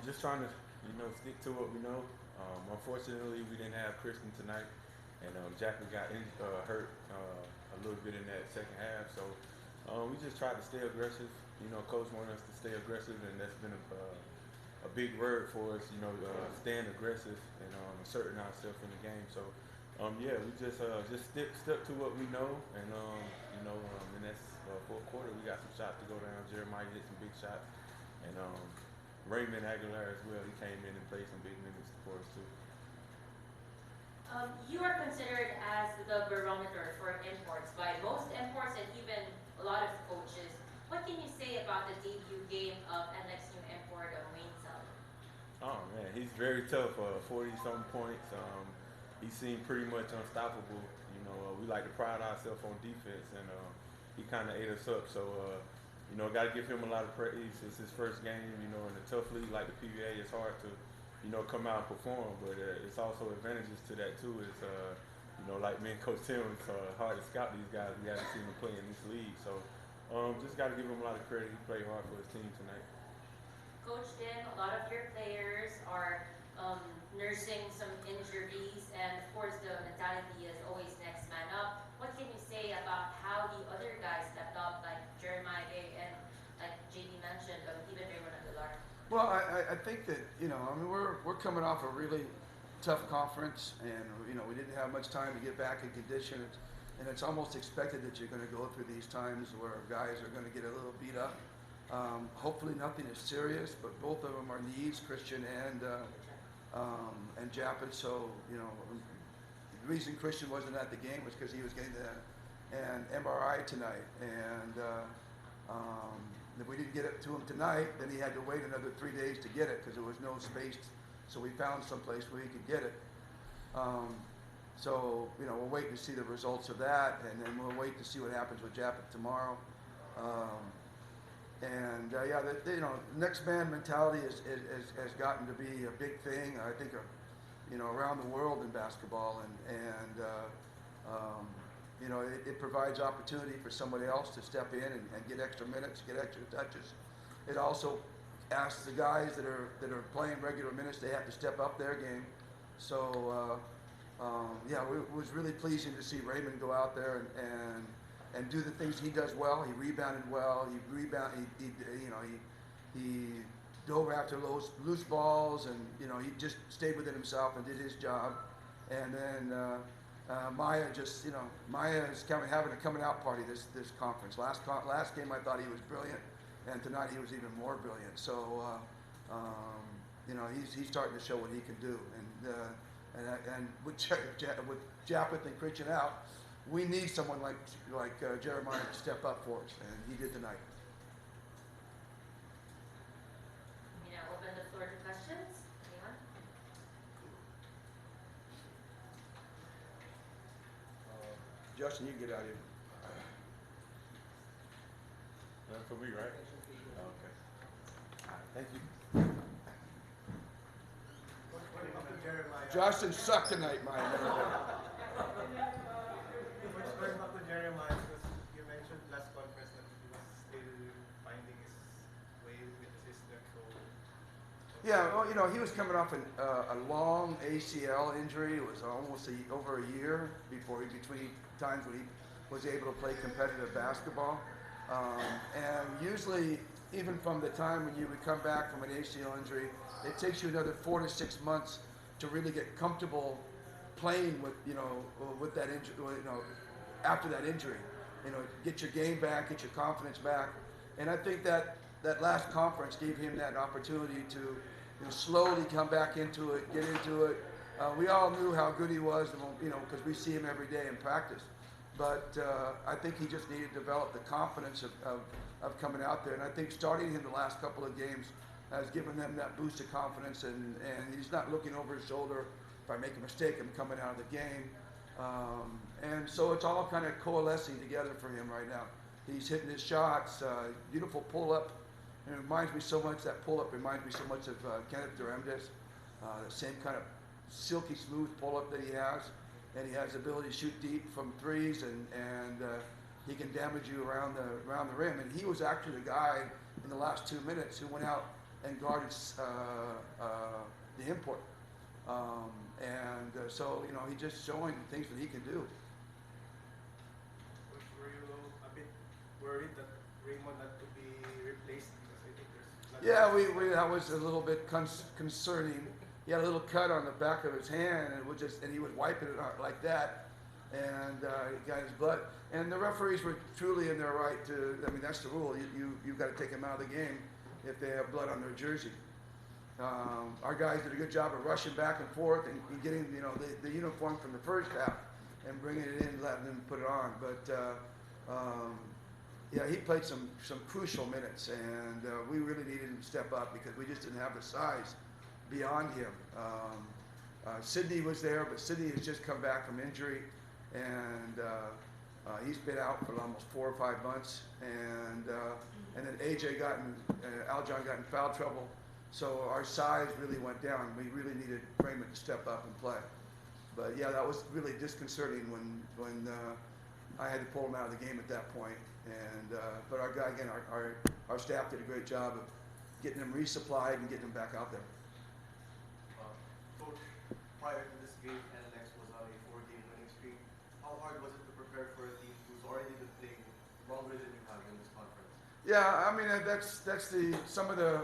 Just trying to, stick to what we know. Unfortunately, we didn't have Christian tonight, and Jackie got hurt a little bit in that second half. So we just tried to stay aggressive. Coach wanted us to stay aggressive, and that's been a big word for us. Staying aggressive and asserting ourselves in the game. So yeah, we just stick to what we know, and in that fourth quarter, we got some shots to go down. Jeremiah hit some big shots, and Raymond Aguilar as well. He came in and played some big minutes for us too. You are considered as the barometer for imports by most imports and even a lot of coaches. What can you say about the debut game of NLEX new import of Wayne Sally? Oh man, he's very tough. 40 something points. He seemed pretty much unstoppable. We like to pride ourselves on defense, and he kind of ate us up. So got to give him a lot of praise. It's his first game. In a tough league like the PBA, it's hard to come out and perform, but it's also advantages to that too. It's like me and Coach Tim, it's hard to scout these guys. We haven't seen them play in this league, so just got to give him a lot of credit. He played hard for his team tonight. Coach Tim, a lot of your players are nursing some injuries, and of course the mentality is always next man up. What can you say about how the other guys stepped up, like Jeremiah and like JD mentioned, even Raymond Aguilar? Well, I think that we're coming off a really tough conference, and we didn't have much time to get back in condition, and it's almost expected that you're going to go through these times where guys are going to get a little beat up. Hopefully, nothing is serious, but both of them are needs, Christian and Japet. So the reason Christian wasn't at the game was because he was getting an MRI tonight, and if we didn't get it to him tonight, then he had to wait another 3 days to get it because there was no space. So we found someplace where he could get it. So we'll wait to see the results of that, and then we'll wait to see what happens with Japet tomorrow. Next man mentality has gotten to be a big thing. I think around the world in basketball, and it provides opportunity for somebody else to step in and get extra minutes, get extra touches. It also asks the guys that are playing regular minutes, they have to step up their game. So it was really pleasing to see Raymond go out there and do the things he does well. He rebounded well. He dove after loose balls, and he just stayed within himself and did his job. And then Maya is having a coming out party this conference. Last game I thought he was brilliant, and tonight he was even more brilliant. So he's starting to show what he can do. And with Japet and Christian out, we need someone like Jeremiah to step up for us, and he did tonight. Now open the floor to questions. Anyone? Justin, you can get out of here. That's for me, right? Okay. All right, thank you. Justin sucked tonight, Maya. Going back to Jeremiah, because you mentioned last conference that he was still finding his way with the system. So Yeah, well, he was coming off a long ACL injury. It was almost over a year between times when he was able to play competitive basketball. And usually, even from the time when you would come back from an ACL injury, it takes you another 4 to 6 months to really get comfortable playing with that injury. After that injury, get your game back, get your confidence back. And I think that last conference gave him that opportunity to slowly come back into it, get into it. We all knew how good he was, because we see him every day in practice. But I think he just needed to develop the confidence of coming out there. And I think starting him the last couple of games has given them that boost of confidence. And he's not looking over his shoulder. If I make a mistake, I'm coming out of the game. And so it's all kind of coalescing together for him right now. He's hitting his shots, beautiful pull-up. And it reminds me so much, that pull-up reminds me so much of Kenneth Duremdes, the same kind of silky smooth pull-up that he has. And he has the ability to shoot deep from threes, and he can damage you around the rim. And he was actually the guy in the last 2 minutes who went out and guarded the import. So, you know, he's just showing things that he can do. Were you a bit worried that Raymond had to be replaced because I think there's Yeah, that was a little bit concerning. He had a little cut on the back of his hand, and he would wipe it out like that, and he got his blood. And the referees were truly in their right to. I mean, that's the rule. You've got to take them out of the game if they have blood on their jersey. Our guys did a good job of rushing back and forth and getting, you know, the uniform from the first half and bringing it in, letting them put it on. But yeah, he played some crucial minutes, and we really needed him to step up because we just didn't have the size beyond him. Sidney was there, but Sidney has just come back from injury, and he's been out for almost 4 or 5 months. And then Aljon got in foul trouble. So our size really went down. We really needed Raymond to step up and play. But yeah, that was really disconcerting when I had to pull him out of the game at that point. But our guy, again, our staff did a great job of getting him resupplied and getting him back out there. Coach, prior to this game, NLEX was on a 4-game winning streak. How hard was it to prepare for a team who's already been playing longer than you have in this conference? Yeah, I mean that's some of the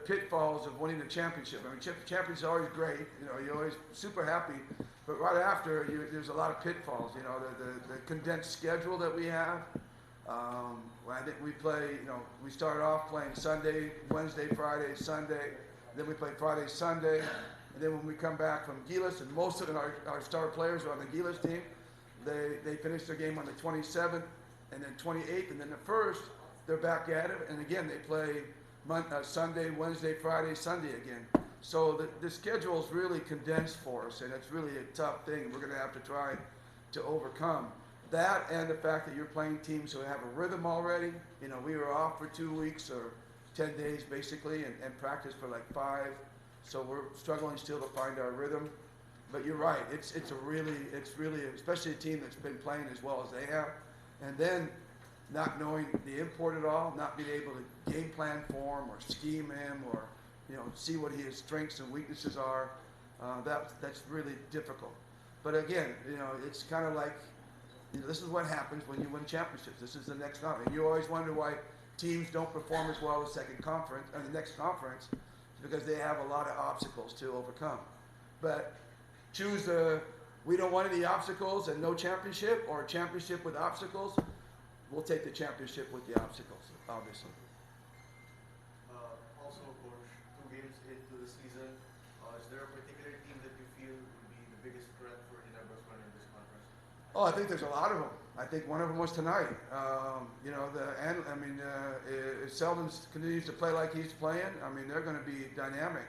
pitfalls of winning the championship. I mean, champions are always great. You know, you're always super happy, but right after, there's a lot of pitfalls. You know, the condensed schedule that we have. I think we play. You know, we started off playing Sunday, Wednesday, Friday, Sunday. Then we play Friday, Sunday, and then when we come back from Gilas, and most of our star players are on the Gilas team, they finish their game on the 27th, and then 28th, and then the 1st, they're back at it, and again they play Sunday, Wednesday, Friday, Sunday again. So the schedule is really condensed for us, and it's really a tough thing we're going to have to try to overcome. That and the fact that you're playing teams who have a rhythm already. You know, we were off for 2 weeks or 10 days basically, and practice for like 5. So we're struggling still to find our rhythm. But you're right, it's really, especially a team that's been playing as well as they have. And then not knowing the import at all, not being able to game plan for him or scheme him or, you know, see what his strengths and weaknesses are, that's really difficult. But again, you know, it's kind of like, you know, this is what happens when you win championships. This is the next conference. You always wonder why teams don't perform as well as the next conference, because they have a lot of obstacles to overcome. But we don't want any obstacles and no championship, or a championship with obstacles. We'll take the championship with the obstacles, obviously. Also, Coach, 2 games into the season, is there a particular team that you feel would be the biggest threat for Ginebra's run in this conference? Oh, I think there's a lot of them. I think one of them was tonight. You know, if Selden continues to play like he's playing, I mean, they're going to be dynamic.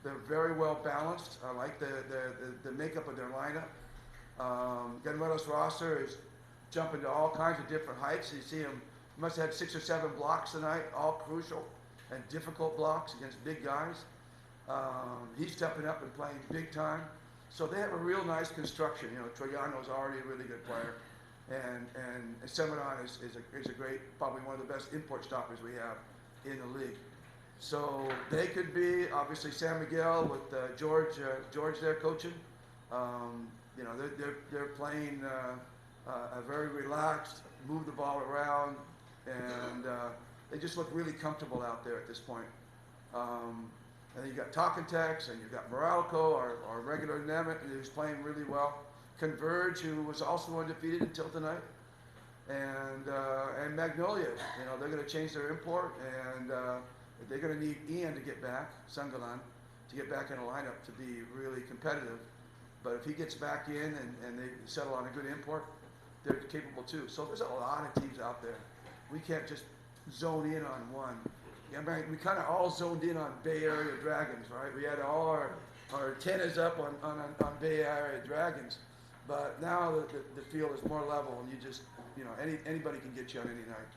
They're very well balanced. I like the makeup of their lineup. Ginebre's roster is jumping to all kinds of different heights. You see him, must have had 6 or 7 blocks tonight, all crucial and difficult blocks against big guys. He's stepping up and playing big time. So they have a real nice construction. You know, Troyano's already a really good player, and Semenon is a great, probably one of the best import stoppers we have in the league. So they could be, obviously San Miguel with George there coaching. You know, they're playing a very relaxed, move the ball around, and they just look really comfortable out there at this point. And you got Talkentex, and you've got Moralco, our regular Nemeth, who's playing really well. Converge, who was also undefeated until tonight, and Magnolia. You know, they're going to change their import, and they're going to need Ian to get back, Sangalan, to get back in the lineup to be really competitive. But if he gets back in and they settle on a good import, they're capable too. So there's a lot of teams out there. We can't just zone in on one. I mean, we kind of all zoned in on Bay Area Dragons, right? We had all our antennas up on Bay Area Dragons, but now the field is more level, and you just, you know, anybody can get you on any night.